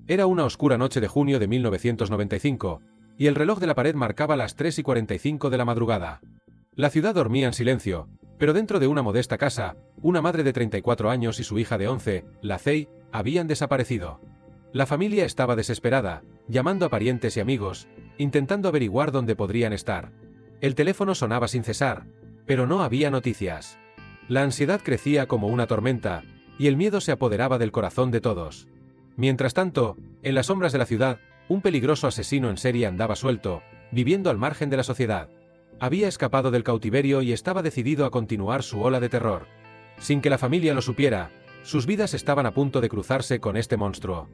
Era una oscura noche de junio de 1995, y el reloj de la pared marcaba las 3:45 de la madrugada. La ciudad dormía en silencio, pero dentro de una modesta casa, una madre de 34 años y su hija de 11, Lacey, habían desaparecido. La familia estaba desesperada, llamando a parientes y amigos, intentando averiguar dónde podrían estar. El teléfono sonaba sin cesar, pero no había noticias. La ansiedad crecía como una tormenta, y el miedo se apoderaba del corazón de todos. Mientras tanto, en las sombras de la ciudad, un peligroso asesino en serie andaba suelto, viviendo al margen de la sociedad. Había escapado del cautiverio y estaba decidido a continuar su ola de terror. Sin que la familia lo supiera, sus vidas estaban a punto de cruzarse con este monstruo.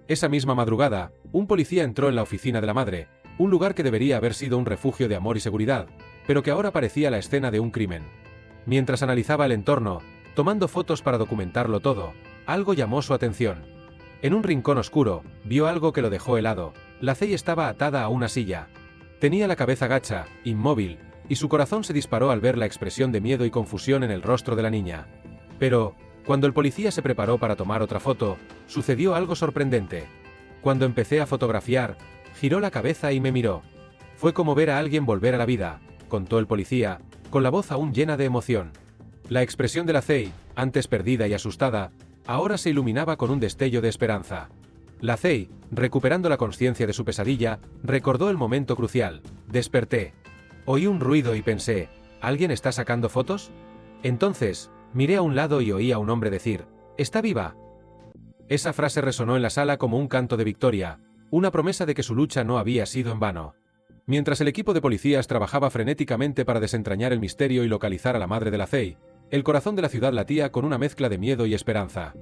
Esa misma madrugada, un policía entró en la oficina de la madre, un lugar que debería haber sido un refugio de amor y seguridad, pero que ahora parecía la escena de un crimen. Mientras analizaba el entorno, tomando fotos para documentarlo todo, algo llamó su atención. En un rincón oscuro, vio algo que lo dejó helado. Lacey estaba atada a una silla. Tenía la cabeza gacha, inmóvil, y su corazón se disparó al ver la expresión de miedo y confusión en el rostro de la niña. Pero, cuando el policía se preparó para tomar otra foto, sucedió algo sorprendente. Cuando empecé a fotografiar, giró la cabeza y me miró. Fue como ver a alguien volver a la vida, contó el policía, con la voz aún llena de emoción. La expresión de Lacey, antes perdida y asustada, ahora se iluminaba con un destello de esperanza. Lacey, recuperando la conciencia de su pesadilla, recordó el momento crucial. Desperté. Oí un ruido y pensé, ¿alguien está sacando fotos? Entonces, miré a un lado y oí a un hombre decir, «¿Está viva?». Esa frase resonó en la sala como un canto de victoria, una promesa de que su lucha no había sido en vano. Mientras el equipo de policías trabajaba frenéticamente para desentrañar el misterio y localizar a la madre de Lacey, el corazón de la ciudad latía con una mezcla de miedo y esperanza.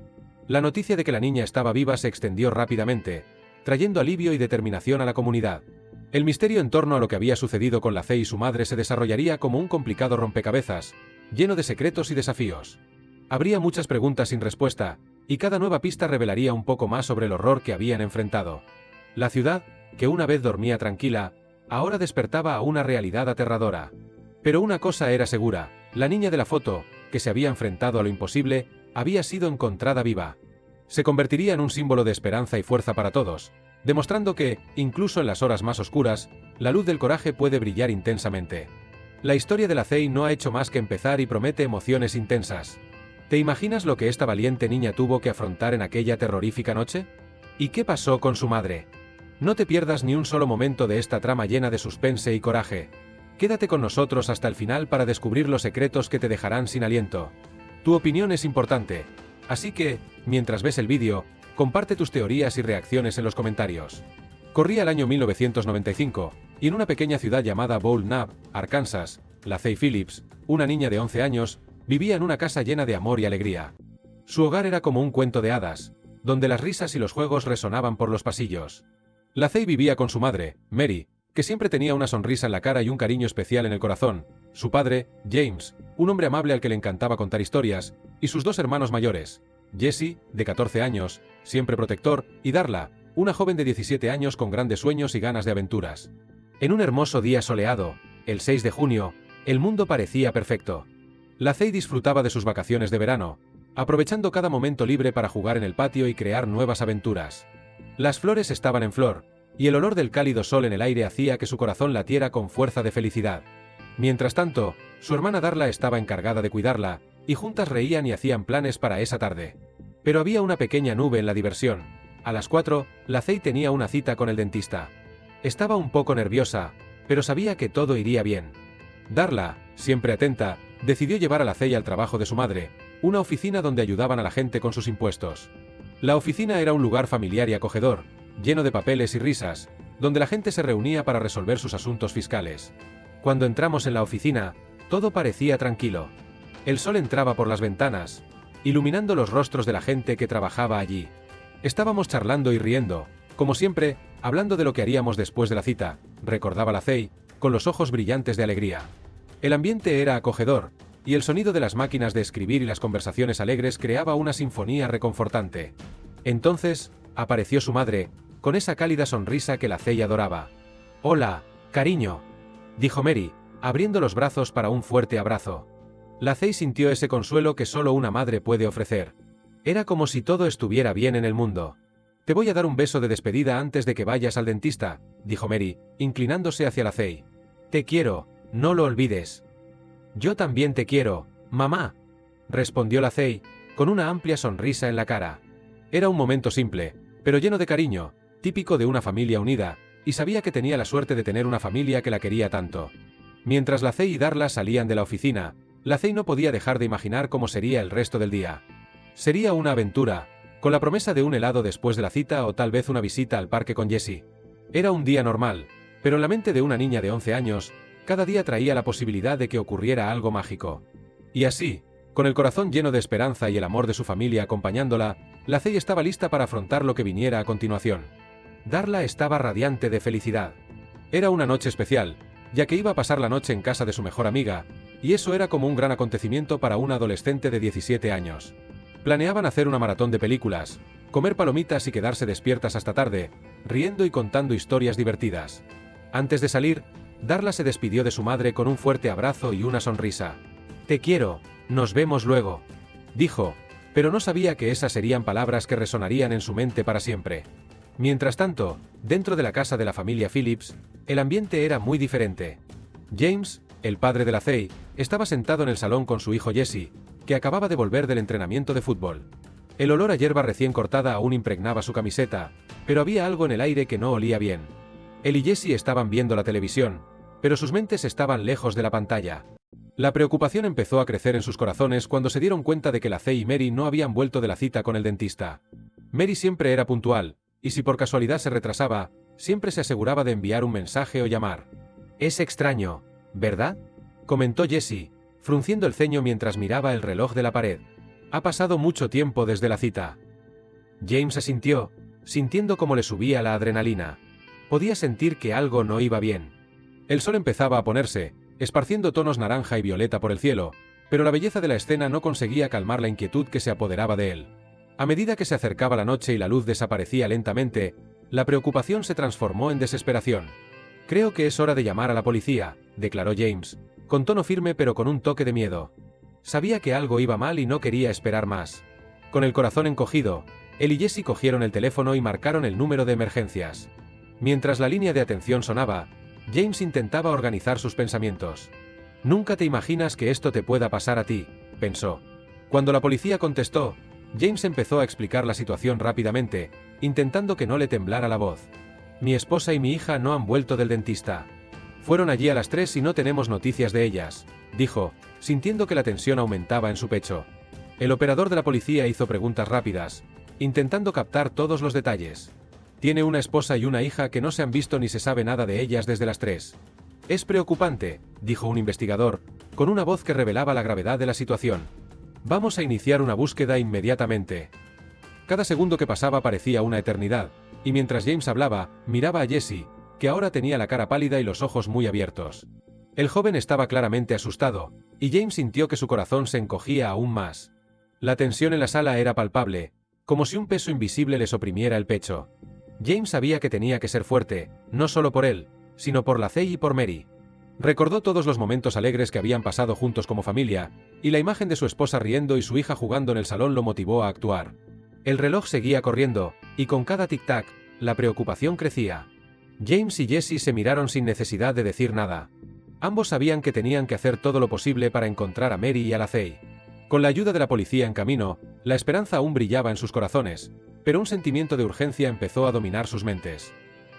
La noticia de que la niña estaba viva se extendió rápidamente, trayendo alivio y determinación a la comunidad. El misterio en torno a lo que había sucedido con Lacey y su madre se desarrollaría como un complicado rompecabezas, lleno de secretos y desafíos. Habría muchas preguntas sin respuesta, y cada nueva pista revelaría un poco más sobre el horror que habían enfrentado. La ciudad, que una vez dormía tranquila, ahora despertaba a una realidad aterradora. Pero una cosa era segura, la niña de la foto, que se había enfrentado a lo imposible, había sido encontrada viva. Se convertiría en un símbolo de esperanza y fuerza para todos, demostrando que, incluso en las horas más oscuras, la luz del coraje puede brillar intensamente. La historia de Lacey no ha hecho más que empezar y promete emociones intensas. ¿Te imaginas lo que esta valiente niña tuvo que afrontar en aquella terrorífica noche? ¿Y qué pasó con su madre? No te pierdas ni un solo momento de esta trama llena de suspense y coraje. Quédate con nosotros hasta el final para descubrir los secretos que te dejarán sin aliento. Tu opinión es importante, así que, mientras ves el vídeo, comparte tus teorías y reacciones en los comentarios. Corría el año 1995, y en una pequeña ciudad llamada Bowl Knob, Arkansas, Lacey Phillips, una niña de 11 años, vivía en una casa llena de amor y alegría. Su hogar era como un cuento de hadas, donde las risas y los juegos resonaban por los pasillos. Lacey vivía con su madre, Mary, que siempre tenía una sonrisa en la cara y un cariño especial en el corazón, su padre, James, un hombre amable al que le encantaba contar historias, y sus dos hermanos mayores, Jesse, de 14 años, siempre protector, y Darla, una joven de 17 años con grandes sueños y ganas de aventuras. En un hermoso día soleado, el 6 de junio, el mundo parecía perfecto. Lacey disfrutaba de sus vacaciones de verano, aprovechando cada momento libre para jugar en el patio y crear nuevas aventuras. Las flores estaban en flor, y el olor del cálido sol en el aire hacía que su corazón latiera con fuerza de felicidad. Mientras tanto, su hermana Darla estaba encargada de cuidarla, y juntas reían y hacían planes para esa tarde. Pero había una pequeña nube en la diversión. A las 4, Lacey tenía una cita con el dentista. Estaba un poco nerviosa, pero sabía que todo iría bien. Darla, siempre atenta, decidió llevar a Lacey al trabajo de su madre, una oficina donde ayudaban a la gente con sus impuestos. La oficina era un lugar familiar y acogedor, lleno de papeles y risas, donde la gente se reunía para resolver sus asuntos fiscales. Cuando entramos en la oficina, todo parecía tranquilo. El sol entraba por las ventanas, iluminando los rostros de la gente que trabajaba allí. Estábamos charlando y riendo, como siempre, hablando de lo que haríamos después de la cita, recordaba Lacey, con los ojos brillantes de alegría. El ambiente era acogedor, y el sonido de las máquinas de escribir y las conversaciones alegres creaba una sinfonía reconfortante. Entonces, apareció su madre, con esa cálida sonrisa que Lacey adoraba. «Hola, cariño», dijo Mary, abriendo los brazos para un fuerte abrazo. Lacey sintió ese consuelo que solo una madre puede ofrecer. Era como si todo estuviera bien en el mundo. Te voy a dar un beso de despedida antes de que vayas al dentista, dijo Mary, inclinándose hacia la Zey. Te quiero, no lo olvides. Yo también te quiero, mamá, respondió la Zey, con una amplia sonrisa en la cara. Era un momento simple, pero lleno de cariño, típico de una familia unida, y sabía que tenía la suerte de tener una familia que la quería tanto. Mientras la Zey y Darla salían de la oficina, la Zey no podía dejar de imaginar cómo sería el resto del día. Sería una aventura, con la promesa de un helado después de la cita o tal vez una visita al parque con Jessie. Era un día normal, pero en la mente de una niña de 11 años, cada día traía la posibilidad de que ocurriera algo mágico. Y así, con el corazón lleno de esperanza y el amor de su familia acompañándola, la Zey estaba lista para afrontar lo que viniera a continuación. Darla estaba radiante de felicidad. Era una noche especial, ya que iba a pasar la noche en casa de su mejor amiga, y eso era como un gran acontecimiento para una adolescente de 17 años. Planeaban hacer una maratón de películas, comer palomitas y quedarse despiertas hasta tarde, riendo y contando historias divertidas. Antes de salir, Darla se despidió de su madre con un fuerte abrazo y una sonrisa. Te quiero, nos vemos luego, dijo, pero no sabía que esas serían palabras que resonarían en su mente para siempre. Mientras tanto, dentro de la casa de la familia Phillips, el ambiente era muy diferente. James, el padre de la Zey, estaba sentado en el salón con su hijo Jesse, que acababa de volver del entrenamiento de fútbol. El olor a hierba recién cortada aún impregnaba su camiseta, pero había algo en el aire que no olía bien. Él y Jesse estaban viendo la televisión, pero sus mentes estaban lejos de la pantalla. La preocupación empezó a crecer en sus corazones cuando se dieron cuenta de que la Zey y Mary no habían vuelto de la cita con el dentista. Mary siempre era puntual, y si por casualidad se retrasaba, siempre se aseguraba de enviar un mensaje o llamar. Es extraño, ¿verdad?, comentó Jesse, frunciendo el ceño mientras miraba el reloj de la pared. Ha pasado mucho tiempo desde la cita. James asintió, sintiendo cómo le subía la adrenalina. Podía sentir que algo no iba bien. El sol empezaba a ponerse, esparciendo tonos naranja y violeta por el cielo, pero la belleza de la escena no conseguía calmar la inquietud que se apoderaba de él. A medida que se acercaba la noche y la luz desaparecía lentamente, la preocupación se transformó en desesperación. Creo que es hora de llamar a la policía, declaró James, con tono firme pero con un toque de miedo. Sabía que algo iba mal y no quería esperar más. Con el corazón encogido, él y Jesse cogieron el teléfono y marcaron el número de emergencias. Mientras la línea de atención sonaba, James intentaba organizar sus pensamientos. Nunca te imaginas que esto te pueda pasar a ti, pensó. Cuando la policía contestó, James empezó a explicar la situación rápidamente, intentando que no le temblara la voz. Mi esposa y mi hija no han vuelto del dentista. Fueron allí a las 3 y no tenemos noticias de ellas, dijo, sintiendo que la tensión aumentaba en su pecho. El operador de la policía hizo preguntas rápidas, intentando captar todos los detalles. Tiene una esposa y una hija que no se han visto ni se sabe nada de ellas desde las 3. Es preocupante, dijo un investigador, con una voz que revelaba la gravedad de la situación. Vamos a iniciar una búsqueda inmediatamente. Cada segundo que pasaba parecía una eternidad, y mientras James hablaba, miraba a Jesse, que ahora tenía la cara pálida y los ojos muy abiertos. El joven estaba claramente asustado, y James sintió que su corazón se encogía aún más. La tensión en la sala era palpable, como si un peso invisible les oprimiera el pecho. James sabía que tenía que ser fuerte, no solo por él, sino por la Zey y por Mary. Recordó todos los momentos alegres que habían pasado juntos como familia, y la imagen de su esposa riendo y su hija jugando en el salón lo motivó a actuar. El reloj seguía corriendo, y con cada tic-tac, la preocupación crecía. James y Jesse se miraron sin necesidad de decir nada. Ambos sabían que tenían que hacer todo lo posible para encontrar a Mary y a la Zey. Con la ayuda de la policía en camino, la esperanza aún brillaba en sus corazones, pero un sentimiento de urgencia empezó a dominar sus mentes.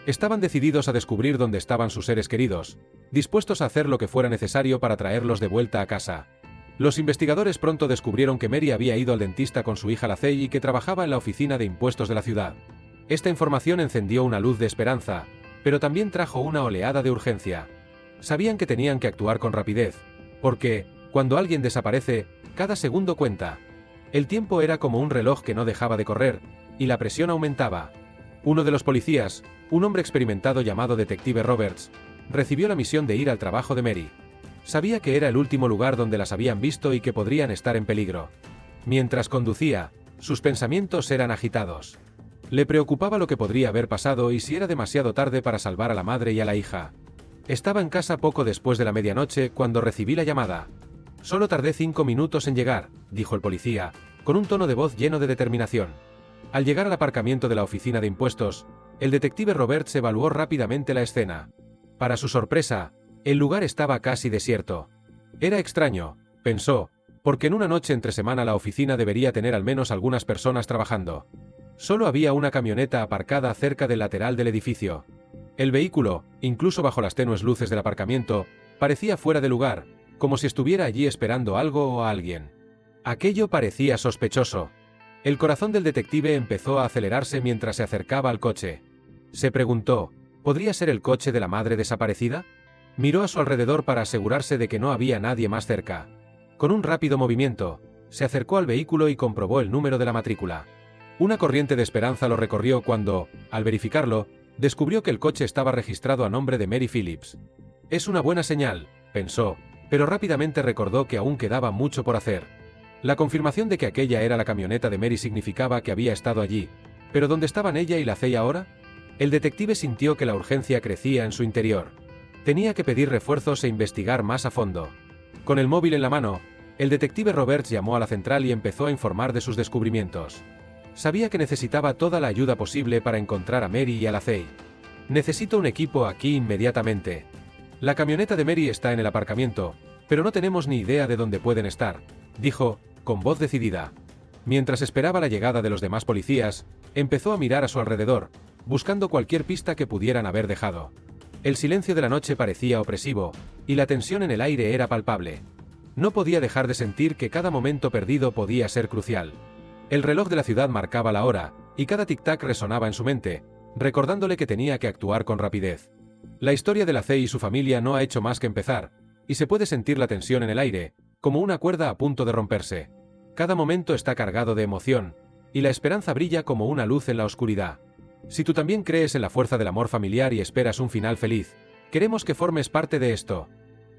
Estaban decididos a descubrir dónde estaban sus seres queridos, dispuestos a hacer lo que fuera necesario para traerlos de vuelta a casa. Los investigadores pronto descubrieron que Mary había ido al dentista con su hija la Zey y que trabajaba en la oficina de impuestos de la ciudad. Esta información encendió una luz de esperanza, pero también trajo una oleada de urgencia. Sabían que tenían que actuar con rapidez, porque, cuando alguien desaparece, cada segundo cuenta. El tiempo era como un reloj que no dejaba de correr, y la presión aumentaba. Uno de los policías, un hombre experimentado llamado Detective Roberts, recibió la misión de ir al trabajo de Mary. Sabía que era el último lugar donde las habían visto y que podrían estar en peligro. Mientras conducía, sus pensamientos eran agitados. Le preocupaba lo que podría haber pasado y si era demasiado tarde para salvar a la madre y a la hija. Estaba en casa poco después de la medianoche cuando recibí la llamada. Solo tardé 5 minutos en llegar, dijo el policía, con un tono de voz lleno de determinación. Al llegar al aparcamiento de la oficina de impuestos, el detective Roberts evaluó rápidamente la escena. Para su sorpresa, el lugar estaba casi desierto. Era extraño, pensó, porque en una noche entre semana la oficina debería tener al menos algunas personas trabajando. Solo había una camioneta aparcada cerca del lateral del edificio. El vehículo, incluso bajo las tenues luces del aparcamiento, parecía fuera de lugar, como si estuviera allí esperando algo o a alguien. Aquello parecía sospechoso. El corazón del detective empezó a acelerarse mientras se acercaba al coche. Se preguntó, ¿podría ser el coche de la madre desaparecida? Miró a su alrededor para asegurarse de que no había nadie más cerca. Con un rápido movimiento, se acercó al vehículo y comprobó el número de la matrícula. Una corriente de esperanza lo recorrió cuando, al verificarlo, descubrió que el coche estaba registrado a nombre de Mary Phillips. Es una buena señal, pensó, pero rápidamente recordó que aún quedaba mucho por hacer. La confirmación de que aquella era la camioneta de Mary significaba que había estado allí, pero ¿dónde estaban ella y la Cey ahora? El detective sintió que la urgencia crecía en su interior. Tenía que pedir refuerzos e investigar más a fondo. Con el móvil en la mano, el detective Roberts llamó a la central y empezó a informar de sus descubrimientos. Sabía que necesitaba toda la ayuda posible para encontrar a Mary y a la Cey. Necesito un equipo aquí inmediatamente. La camioneta de Mary está en el aparcamiento, pero no tenemos ni idea de dónde pueden estar, dijo, con voz decidida. Mientras esperaba la llegada de los demás policías, empezó a mirar a su alrededor, buscando cualquier pista que pudieran haber dejado. El silencio de la noche parecía opresivo, y la tensión en el aire era palpable. No podía dejar de sentir que cada momento perdido podía ser crucial. El reloj de la ciudad marcaba la hora, y cada tic-tac resonaba en su mente, recordándole que tenía que actuar con rapidez. La historia de la Cey y su familia no ha hecho más que empezar, y se puede sentir la tensión en el aire, como una cuerda a punto de romperse. Cada momento está cargado de emoción, y la esperanza brilla como una luz en la oscuridad. Si tú también crees en la fuerza del amor familiar y esperas un final feliz, queremos que formes parte de esto.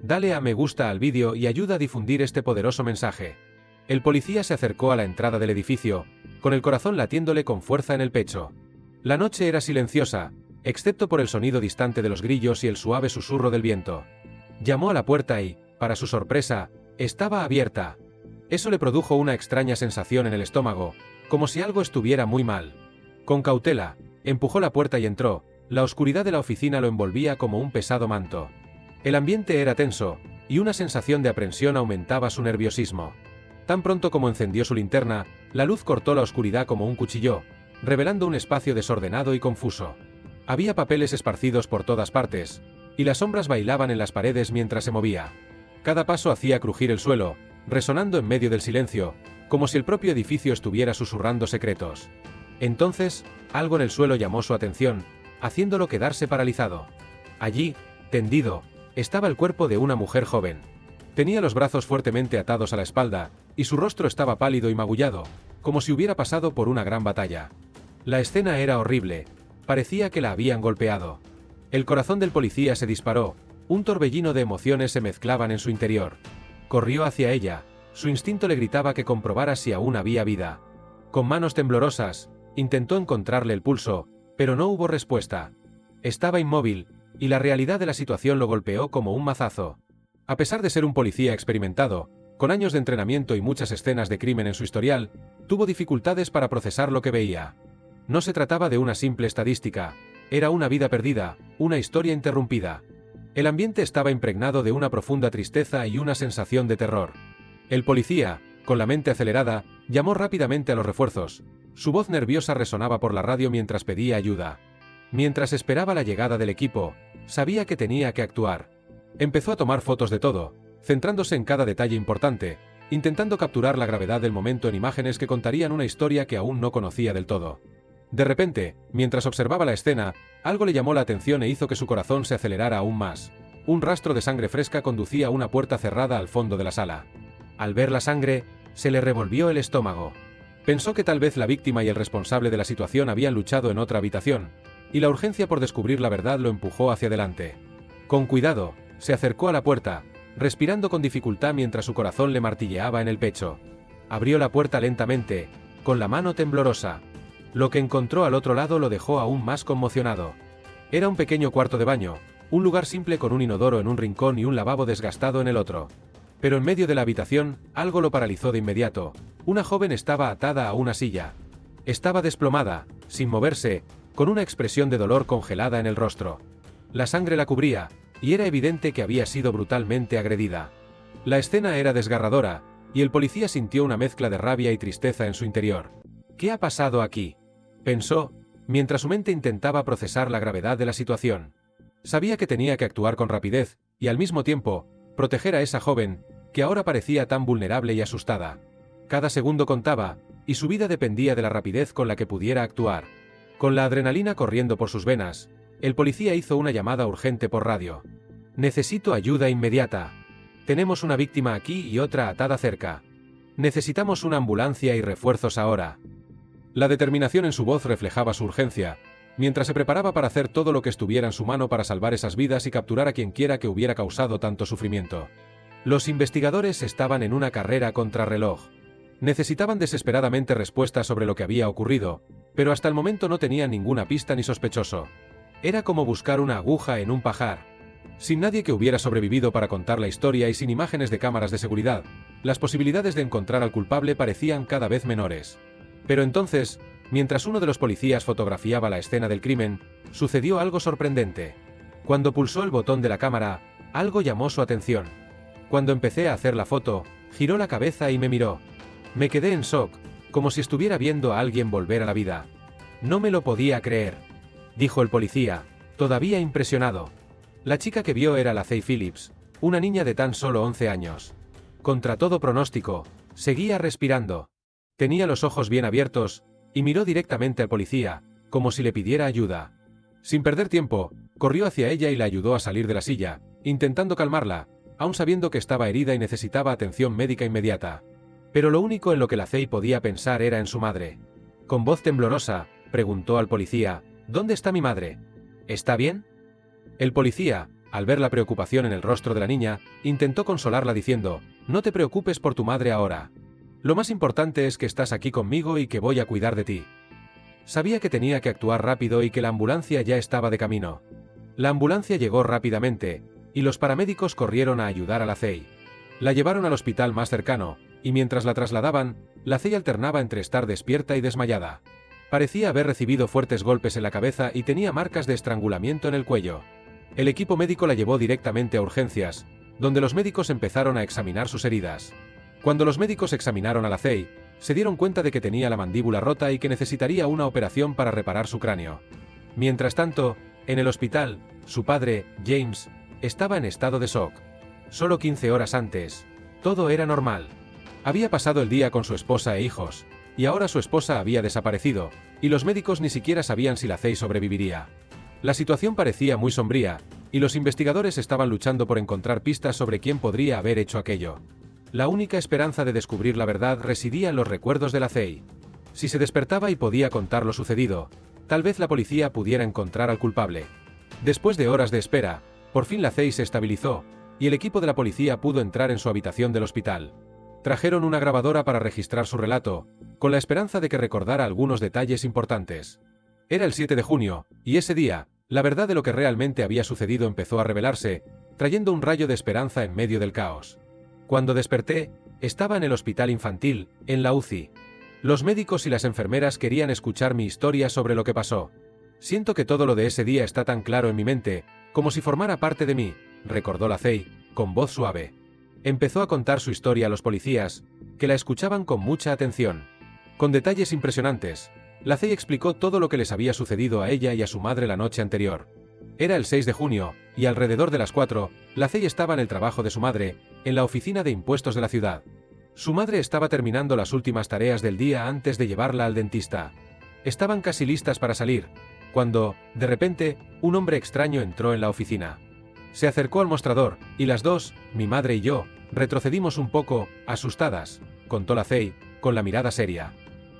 Dale a me gusta al vídeo y ayuda a difundir este poderoso mensaje. El policía se acercó a la entrada del edificio, con el corazón latiéndole con fuerza en el pecho. La noche era silenciosa, excepto por el sonido distante de los grillos y el suave susurro del viento. Llamó a la puerta y, para su sorpresa, estaba abierta. Eso le produjo una extraña sensación en el estómago, como si algo estuviera muy mal. Con cautela, empujó la puerta y entró. La oscuridad de la oficina lo envolvía como un pesado manto. El ambiente era tenso, y una sensación de aprensión aumentaba su nerviosismo. Tan pronto como encendió su linterna, la luz cortó la oscuridad como un cuchillo, revelando un espacio desordenado y confuso. Había papeles esparcidos por todas partes, y las sombras bailaban en las paredes mientras se movía. Cada paso hacía crujir el suelo, resonando en medio del silencio, como si el propio edificio estuviera susurrando secretos. Entonces, algo en el suelo llamó su atención, haciéndolo quedarse paralizado. Allí, tendido, estaba el cuerpo de una mujer joven. Tenía los brazos fuertemente atados a la espalda, y su rostro estaba pálido y magullado, como si hubiera pasado por una gran batalla. La escena era horrible, parecía que la habían golpeado. El corazón del policía se disparó, un torbellino de emociones se mezclaban en su interior. Corrió hacia ella, su instinto le gritaba que comprobara si aún había vida. Con manos temblorosas, intentó encontrarle el pulso, pero no hubo respuesta. Estaba inmóvil, y la realidad de la situación lo golpeó como un mazazo. A pesar de ser un policía experimentado, con años de entrenamiento y muchas escenas de crimen en su historial, tuvo dificultades para procesar lo que veía. No se trataba de una simple estadística, era una vida perdida, una historia interrumpida. El ambiente estaba impregnado de una profunda tristeza y una sensación de terror. El policía, con la mente acelerada, llamó rápidamente a los refuerzos. Su voz nerviosa resonaba por la radio mientras pedía ayuda. Mientras esperaba la llegada del equipo, sabía que tenía que actuar. Empezó a tomar fotos de todo, centrándose en cada detalle importante, intentando capturar la gravedad del momento en imágenes que contarían una historia que aún no conocía del todo. De repente, mientras observaba la escena, algo le llamó la atención e hizo que su corazón se acelerara aún más. Un rastro de sangre fresca conducía a una puerta cerrada al fondo de la sala. Al ver la sangre, se le revolvió el estómago. Pensó que tal vez la víctima y el responsable de la situación habían luchado en otra habitación, y la urgencia por descubrir la verdad lo empujó hacia adelante. Con cuidado, se acercó a la puerta, respirando con dificultad mientras su corazón le martilleaba en el pecho. Abrió la puerta lentamente, con la mano temblorosa. Lo que encontró al otro lado lo dejó aún más conmocionado. Era un pequeño cuarto de baño, un lugar simple con un inodoro en un rincón y un lavabo desgastado en el otro. Pero en medio de la habitación, algo lo paralizó de inmediato. Una joven estaba atada a una silla. Estaba desplomada, sin moverse, con una expresión de dolor congelada en el rostro. La sangre la cubría, y era evidente que había sido brutalmente agredida. La escena era desgarradora, y el policía sintió una mezcla de rabia y tristeza en su interior. ¿Qué ha pasado aquí?, pensó, mientras su mente intentaba procesar la gravedad de la situación. Sabía que tenía que actuar con rapidez, y al mismo tiempo, proteger a esa joven, que ahora parecía tan vulnerable y asustada. Cada segundo contaba, y su vida dependía de la rapidez con la que pudiera actuar. Con la adrenalina corriendo por sus venas, el policía hizo una llamada urgente por radio. «Necesito ayuda inmediata. Tenemos una víctima aquí y otra atada cerca. Necesitamos una ambulancia y refuerzos ahora». La determinación en su voz reflejaba su urgencia, mientras se preparaba para hacer todo lo que estuviera en su mano para salvar esas vidas y capturar a quien quiera que hubiera causado tanto sufrimiento. Los investigadores estaban en una carrera contrarreloj. Necesitaban desesperadamente respuestas sobre lo que había ocurrido, pero hasta el momento no tenían ninguna pista ni sospechoso. Era como buscar una aguja en un pajar. Sin nadie que hubiera sobrevivido para contar la historia y sin imágenes de cámaras de seguridad, las posibilidades de encontrar al culpable parecían cada vez menores. Pero entonces, mientras uno de los policías fotografiaba la escena del crimen, sucedió algo sorprendente. Cuando pulsó el botón de la cámara, algo llamó su atención. Cuando empecé a hacer la foto, giró la cabeza y me miró. Me quedé en shock, como si estuviera viendo a alguien volver a la vida. No me lo podía creer, dijo el policía, todavía impresionado. La chica que vio era Lacey Phillips, una niña de tan solo 11 años. Contra todo pronóstico, seguía respirando. Tenía los ojos bien abiertos, y miró directamente al policía, como si le pidiera ayuda. Sin perder tiempo, corrió hacia ella y la ayudó a salir de la silla, intentando calmarla, aun sabiendo que estaba herida y necesitaba atención médica inmediata. Pero lo único en lo que Lacey podía pensar era en su madre. Con voz temblorosa, preguntó al policía, «¿Dónde está mi madre? ¿Está bien?». El policía, al ver la preocupación en el rostro de la niña, intentó consolarla diciendo, «No te preocupes por tu madre ahora. Lo más importante es que estás aquí conmigo y que voy a cuidar de ti». Sabía que tenía que actuar rápido y que la ambulancia ya estaba de camino. La ambulancia llegó rápidamente, y los paramédicos corrieron a ayudar a Lacey. La llevaron al hospital más cercano, y mientras la trasladaban, Lacey alternaba entre estar despierta y desmayada. Parecía haber recibido fuertes golpes en la cabeza y tenía marcas de estrangulamiento en el cuello. El equipo médico la llevó directamente a urgencias, donde los médicos empezaron a examinar sus heridas. Cuando los médicos examinaron a Lacey, se dieron cuenta de que tenía la mandíbula rota y que necesitaría una operación para reparar su cráneo. Mientras tanto, en el hospital, su padre, James, estaba en estado de shock. Solo 15 horas antes, todo era normal. Había pasado el día con su esposa e hijos, y ahora su esposa había desaparecido, y los médicos ni siquiera sabían si Lacey sobreviviría. La situación parecía muy sombría, y los investigadores estaban luchando por encontrar pistas sobre quién podría haber hecho aquello. La única esperanza de descubrir la verdad residía en los recuerdos de Lacey. Si se despertaba y podía contar lo sucedido, tal vez la policía pudiera encontrar al culpable. Después de horas de espera, por fin Lacey se estabilizó, y el equipo de la policía pudo entrar en su habitación del hospital. Trajeron una grabadora para registrar su relato, con la esperanza de que recordara algunos detalles importantes. Era el 7 de junio, y ese día, la verdad de lo que realmente había sucedido empezó a revelarse, trayendo un rayo de esperanza en medio del caos. Cuando desperté, estaba en el hospital infantil, en la UCI. Los médicos y las enfermeras querían escuchar mi historia sobre lo que pasó. Siento que todo lo de ese día está tan claro en mi mente, como si formara parte de mí, recordó Lacey, con voz suave. Empezó a contar su historia a los policías, que la escuchaban con mucha atención. Con detalles impresionantes, Lacey explicó todo lo que les había sucedido a ella y a su madre la noche anterior. Era el 6 de junio, y alrededor de las 4, Lacey estaba en el trabajo de su madre, en la oficina de impuestos de la ciudad. Su madre estaba terminando las últimas tareas del día antes de llevarla al dentista. Estaban casi listas para salir, cuando, de repente, un hombre extraño entró en la oficina. Se acercó al mostrador, y las dos, mi madre y yo, retrocedimos un poco, asustadas, contó Lacey, con la mirada seria.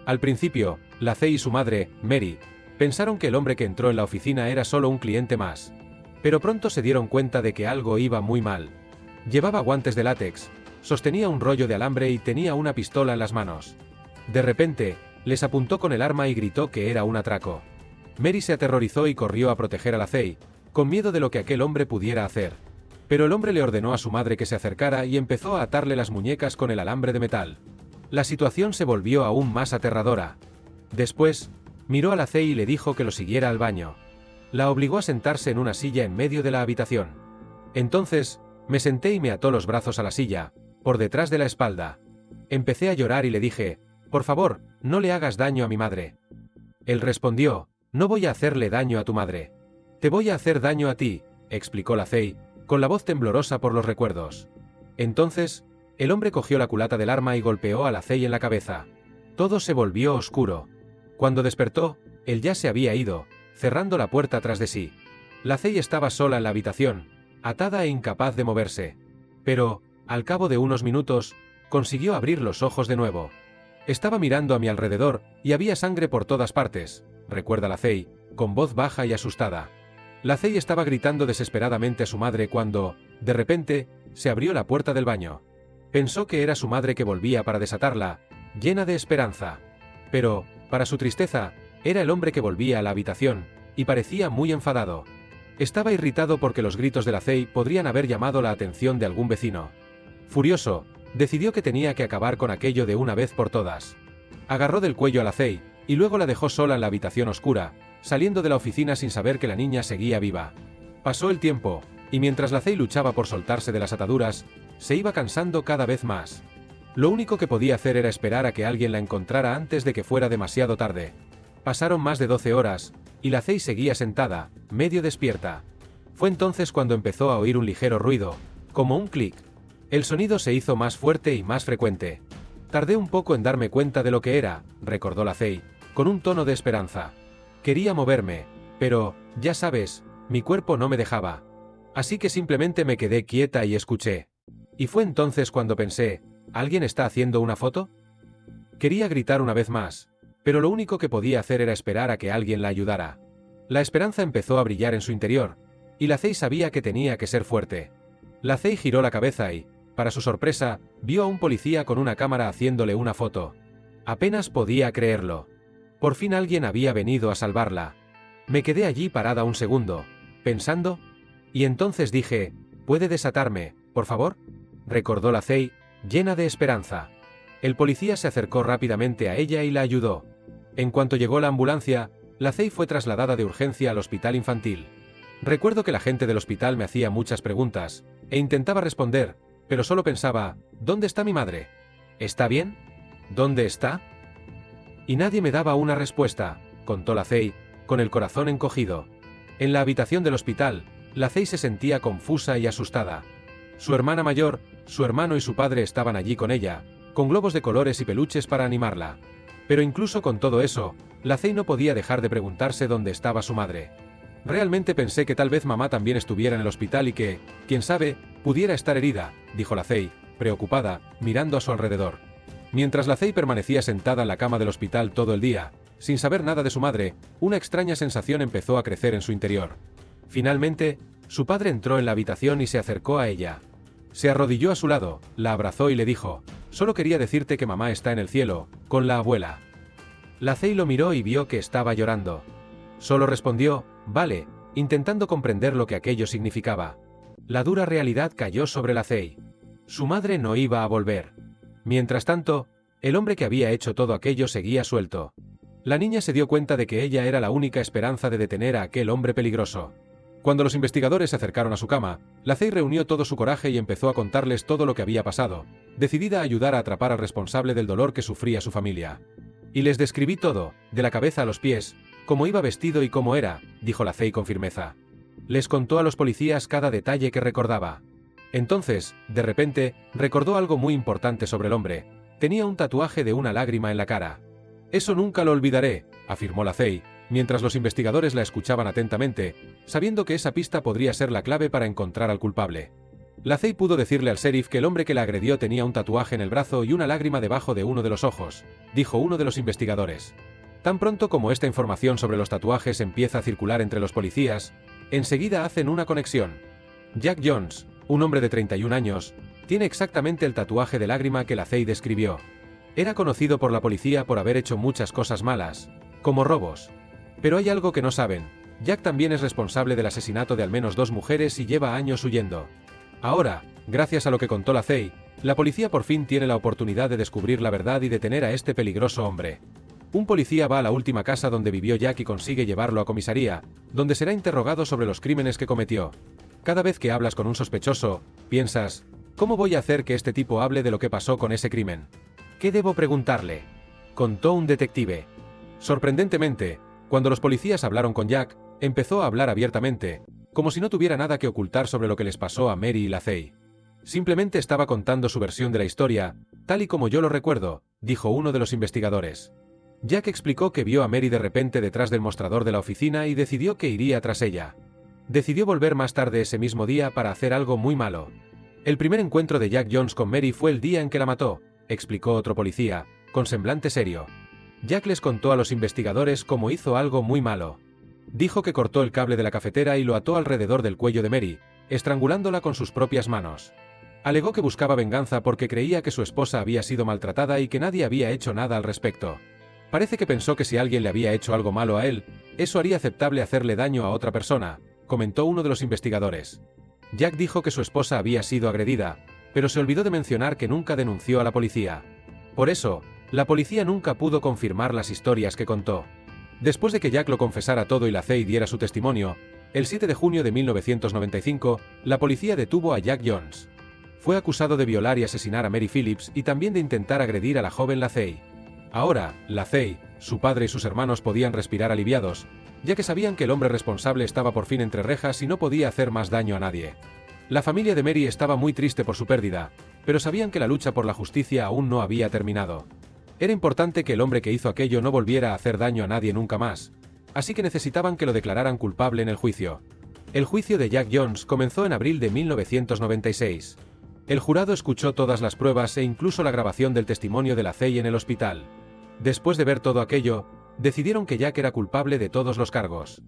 Al principio, Lacey y su madre, Mary, pensaron que el hombre que entró en la oficina era solo un cliente más. Pero pronto se dieron cuenta de que algo iba muy mal. Llevaba guantes de látex, sostenía un rollo de alambre y tenía una pistola en las manos. De repente, les apuntó con el arma y gritó que era un atraco. Mary se aterrorizó y corrió a proteger a Lacey, con miedo de lo que aquel hombre pudiera hacer. Pero el hombre le ordenó a su madre que se acercara y empezó a atarle las muñecas con el alambre de metal. La situación se volvió aún más aterradora. Después, miró a Lacey y le dijo que lo siguiera al baño. La obligó a sentarse en una silla en medio de la habitación. Entonces, me senté y me ató los brazos a la silla, por detrás de la espalda. Empecé a llorar y le dije, por favor, no le hagas daño a mi madre. Él respondió, no voy a hacerle daño a tu madre. Te voy a hacer daño a ti, explicó Lacey, con la voz temblorosa por los recuerdos. Entonces, el hombre cogió la culata del arma y golpeó a Lacey en la cabeza. Todo se volvió oscuro. Cuando despertó, él ya se había ido, cerrando la puerta tras de sí. Lacey estaba sola en la habitación, atada e incapaz de moverse. Pero, al cabo de unos minutos, consiguió abrir los ojos de nuevo. Estaba mirando a mi alrededor, y había sangre por todas partes, recuerda Lacey, con voz baja y asustada. Lacey estaba gritando desesperadamente a su madre cuando, de repente, se abrió la puerta del baño. Pensó que era su madre que volvía para desatarla, llena de esperanza. Pero, para su tristeza, era el hombre que volvía a la habitación, y parecía muy enfadado. Estaba irritado porque los gritos de Lacey podrían haber llamado la atención de algún vecino. Furioso, decidió que tenía que acabar con aquello de una vez por todas. Agarró del cuello a Lacey, y luego la dejó sola en la habitación oscura, saliendo de la oficina sin saber que la niña seguía viva. Pasó el tiempo, y mientras Lacey luchaba por soltarse de las ataduras, se iba cansando cada vez más. Lo único que podía hacer era esperar a que alguien la encontrara antes de que fuera demasiado tarde. Pasaron más de 12 horas, y Lacey seguía sentada, medio despierta. Fue entonces cuando empezó a oír un ligero ruido, como un clic. El sonido se hizo más fuerte y más frecuente. Tardé un poco en darme cuenta de lo que era, recordó Lacey, con un tono de esperanza. Quería moverme, pero, ya sabes, mi cuerpo no me dejaba. Así que simplemente me quedé quieta y escuché. Y fue entonces cuando pensé, ¿alguien está haciendo una foto? Quería gritar una vez más, pero lo único que podía hacer era esperar a que alguien la ayudara. La esperanza empezó a brillar en su interior, y Lacey sabía que tenía que ser fuerte. Lacey giró la cabeza y, para su sorpresa, vio a un policía con una cámara haciéndole una foto. Apenas podía creerlo. Por fin alguien había venido a salvarla. Me quedé allí parada un segundo, pensando, y entonces dije, ¿puede desatarme, por favor? Recordó Lacey, llena de esperanza. El policía se acercó rápidamente a ella y la ayudó. En cuanto llegó la ambulancia, Lacey fue trasladada de urgencia al hospital infantil. Recuerdo que la gente del hospital me hacía muchas preguntas, e intentaba responder, pero solo pensaba, ¿dónde está mi madre? ¿Está bien? ¿Dónde está? Y nadie me daba una respuesta, contó Lacey, con el corazón encogido. En la habitación del hospital, Lacey se sentía confusa y asustada. Su hermana mayor, su hermano y su padre estaban allí con ella, con globos de colores y peluches para animarla. Pero incluso con todo eso, Lacey no podía dejar de preguntarse dónde estaba su madre. Realmente pensé que tal vez mamá también estuviera en el hospital y que, quién sabe, pudiera estar herida, dijo Lacey, preocupada, mirando a su alrededor. Mientras Lacey permanecía sentada en la cama del hospital todo el día, sin saber nada de su madre, una extraña sensación empezó a crecer en su interior. Finalmente, su padre entró en la habitación y se acercó a ella. Se arrodilló a su lado, la abrazó y le dijo, «Solo quería decirte que mamá está en el cielo, con la abuela». Lacey lo miró y vio que estaba llorando. Solo respondió, «Vale», intentando comprender lo que aquello significaba. La dura realidad cayó sobre Lacey. Su madre no iba a volver. Mientras tanto, el hombre que había hecho todo aquello seguía suelto. La niña se dio cuenta de que ella era la única esperanza de detener a aquel hombre peligroso. Cuando los investigadores se acercaron a su cama, Lacey reunió todo su coraje y empezó a contarles todo lo que había pasado, decidida a ayudar a atrapar al responsable del dolor que sufría su familia. «Y les describí todo, de la cabeza a los pies, cómo iba vestido y cómo era», dijo Lacey con firmeza. Les contó a los policías cada detalle que recordaba. Entonces, de repente, recordó algo muy importante sobre el hombre. Tenía un tatuaje de una lágrima en la cara. «Eso nunca lo olvidaré», afirmó Lacey, mientras los investigadores la escuchaban atentamente, sabiendo que esa pista podría ser la clave para encontrar al culpable. Lacey pudo decirle al sheriff que el hombre que la agredió tenía un tatuaje en el brazo y una lágrima debajo de uno de los ojos, dijo uno de los investigadores. Tan pronto como esta información sobre los tatuajes empieza a circular entre los policías, enseguida hacen una conexión. Jack Jones, un hombre de 31 años, tiene exactamente el tatuaje de lágrima que Lacey describió. Era conocido por la policía por haber hecho muchas cosas malas, como robos. Pero hay algo que no saben. Jack también es responsable del asesinato de al menos 2 mujeres y lleva años huyendo. Ahora, gracias a lo que contó Lacey, la policía por fin tiene la oportunidad de descubrir la verdad y detener a este peligroso hombre. Un policía va a la última casa donde vivió Jack y consigue llevarlo a comisaría, donde será interrogado sobre los crímenes que cometió. Cada vez que hablas con un sospechoso, piensas, ¿cómo voy a hacer que este tipo hable de lo que pasó con ese crimen? ¿Qué debo preguntarle?, contó un detective. Sorprendentemente, cuando los policías hablaron con Jack, empezó a hablar abiertamente, como si no tuviera nada que ocultar sobre lo que les pasó a Mary y Lacey. Simplemente estaba contando su versión de la historia, tal y como yo lo recuerdo, dijo uno de los investigadores. Jack explicó que vio a Mary de repente detrás del mostrador de la oficina y decidió que iría tras ella. Decidió volver más tarde ese mismo día para hacer algo muy malo. El primer encuentro de Jack Jones con Mary fue el día en que la mató, explicó otro policía, con semblante serio. Jack les contó a los investigadores cómo hizo algo muy malo. Dijo que cortó el cable de la cafetera y lo ató alrededor del cuello de Mary, estrangulándola con sus propias manos. Alegó que buscaba venganza porque creía que su esposa había sido maltratada y que nadie había hecho nada al respecto. Parece que pensó que si alguien le había hecho algo malo a él, eso haría aceptable hacerle daño a otra persona, comentó uno de los investigadores. Jack dijo que su esposa había sido agredida, pero se olvidó de mencionar que nunca denunció a la policía. Por eso, la policía nunca pudo confirmar las historias que contó. Después de que Jack lo confesara todo y Lacey diera su testimonio, el 7 de junio de 1995, la policía detuvo a Jack Jones. Fue acusado de violar y asesinar a Mary Phillips y también de intentar agredir a la joven Lacey. Ahora, Lacey, su padre y sus hermanos podían respirar aliviados, ya que sabían que el hombre responsable estaba por fin entre rejas y no podía hacer más daño a nadie. La familia de Mary estaba muy triste por su pérdida, pero sabían que la lucha por la justicia aún no había terminado. Era importante que el hombre que hizo aquello no volviera a hacer daño a nadie nunca más, así que necesitaban que lo declararan culpable en el juicio. El juicio de Jack Jones comenzó en abril de 1996. El jurado escuchó todas las pruebas e incluso la grabación del testimonio de Lacey en el hospital. Después de ver todo aquello, decidieron que Jack era culpable de todos los cargos.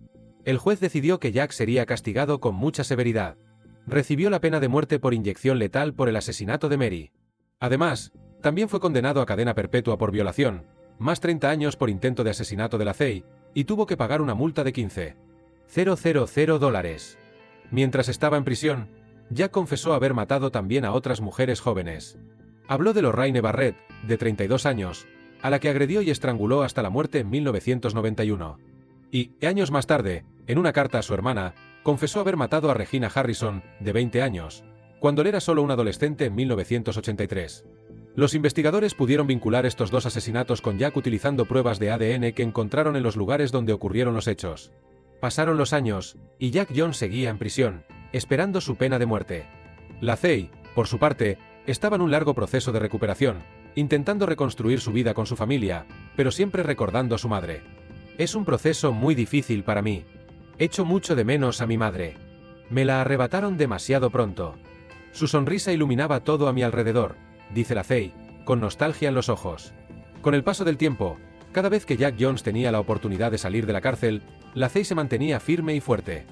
El juez decidió que Jack sería castigado con mucha severidad. Recibió la pena de muerte por inyección letal por el asesinato de Mary. Además, también fue condenado a cadena perpetua por violación, más 30 años por intento de asesinato de Lacey, y tuvo que pagar una multa de $15,000. Mientras estaba en prisión, Jack confesó haber matado también a otras mujeres jóvenes. Habló de Lorraine Barrett, de 32 años, a la que agredió y estranguló hasta la muerte en 1991. Y, años más tarde, en una carta a su hermana, confesó haber matado a Regina Harrison, de 20 años, cuando él era solo un adolescente en 1983. Los investigadores pudieron vincular estos dos asesinatos con Jack utilizando pruebas de ADN que encontraron en los lugares donde ocurrieron los hechos. Pasaron los años, y Jack Jones seguía en prisión, esperando su pena de muerte. Lacey, por su parte, estaba en un largo proceso de recuperación, intentando reconstruir su vida con su familia, pero siempre recordando a su madre. Es un proceso muy difícil para mí. Echo mucho de menos a mi madre. Me la arrebataron demasiado pronto. Su sonrisa iluminaba todo a mi alrededor, dice Lacey, con nostalgia en los ojos. Con el paso del tiempo, cada vez que Jack Jones tenía la oportunidad de salir de la cárcel, Lacey se mantenía firme y fuerte.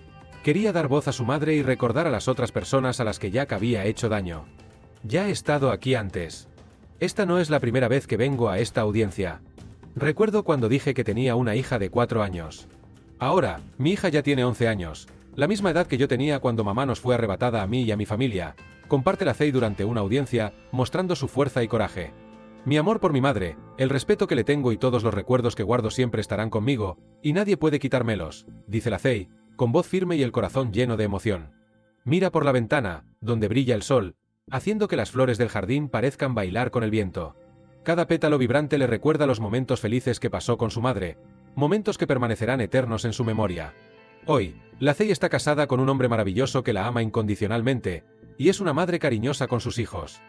Quería dar voz a su madre y recordar a las otras personas a las que Jack había hecho daño. Ya he estado aquí antes. Esta no es la primera vez que vengo a esta audiencia. Recuerdo cuando dije que tenía una hija de 4 años. Ahora, mi hija ya tiene 11 años, la misma edad que yo tenía cuando mamá nos fue arrebatada a mí y a mi familia, comparte Lacey durante una audiencia, mostrando su fuerza y coraje. Mi amor por mi madre, el respeto que le tengo y todos los recuerdos que guardo siempre estarán conmigo, y nadie puede quitármelos, dice Lacey, con voz firme y el corazón lleno de emoción. Mira por la ventana, donde brilla el sol, haciendo que las flores del jardín parezcan bailar con el viento. Cada pétalo vibrante le recuerda los momentos felices que pasó con su madre, momentos que permanecerán eternos en su memoria. Hoy, Lacey está casada con un hombre maravilloso que la ama incondicionalmente, y es una madre cariñosa con sus hijos.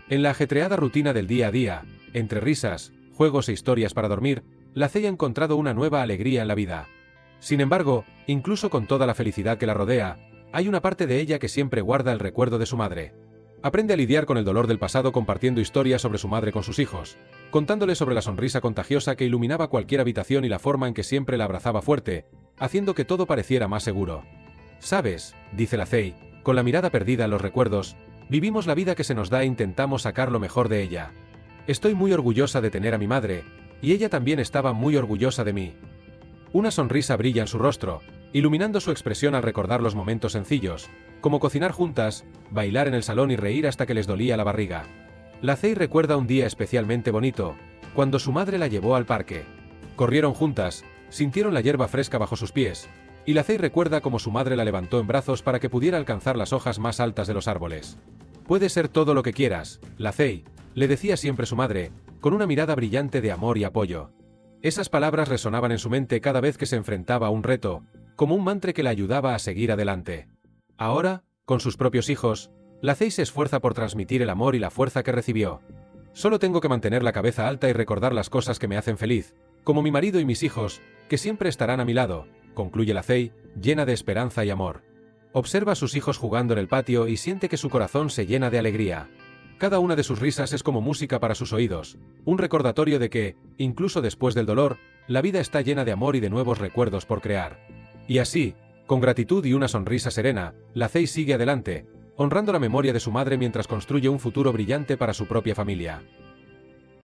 En la ajetreada rutina del día a día, entre risas, juegos e historias para dormir, Lacey ha encontrado una nueva alegría en la vida. Sin embargo, incluso con toda la felicidad que la rodea, hay una parte de ella que siempre guarda el recuerdo de su madre. Aprende a lidiar con el dolor del pasado compartiendo historias sobre su madre con sus hijos, contándoles sobre la sonrisa contagiosa que iluminaba cualquier habitación y la forma en que siempre la abrazaba fuerte, haciendo que todo pareciera más seguro. ¿Sabes?, dice Lacey, con la mirada perdida en los recuerdos, vivimos la vida que se nos da e intentamos sacar lo mejor de ella. Estoy muy orgullosa de tener a mi madre, y ella también estaba muy orgullosa de mí. Una sonrisa brilla en su rostro, iluminando su expresión al recordar los momentos sencillos, como cocinar juntas, bailar en el salón y reír hasta que les dolía la barriga. Lacey recuerda un día especialmente bonito, cuando su madre la llevó al parque. Corrieron juntas, sintieron la hierba fresca bajo sus pies, y la Lacey recuerda cómo su madre la levantó en brazos para que pudiera alcanzar las hojas más altas de los árboles. «Puede ser todo lo que quieras, Lacey», le decía siempre su madre, con una mirada brillante de amor y apoyo. Esas palabras resonaban en su mente cada vez que se enfrentaba a un reto, como un mantra que la ayudaba a seguir adelante. Ahora, con sus propios hijos, Lacey se esfuerza por transmitir el amor y la fuerza que recibió. «Solo tengo que mantener la cabeza alta y recordar las cosas que me hacen feliz, como mi marido y mis hijos, que siempre estarán a mi lado», concluye Lacey, llena de esperanza y amor. Observa a sus hijos jugando en el patio y siente que su corazón se llena de alegría. Cada una de sus risas es como música para sus oídos, un recordatorio de que, incluso después del dolor, la vida está llena de amor y de nuevos recuerdos por crear. Y así, con gratitud y una sonrisa serena, Lacey sigue adelante, honrando la memoria de su madre mientras construye un futuro brillante para su propia familia.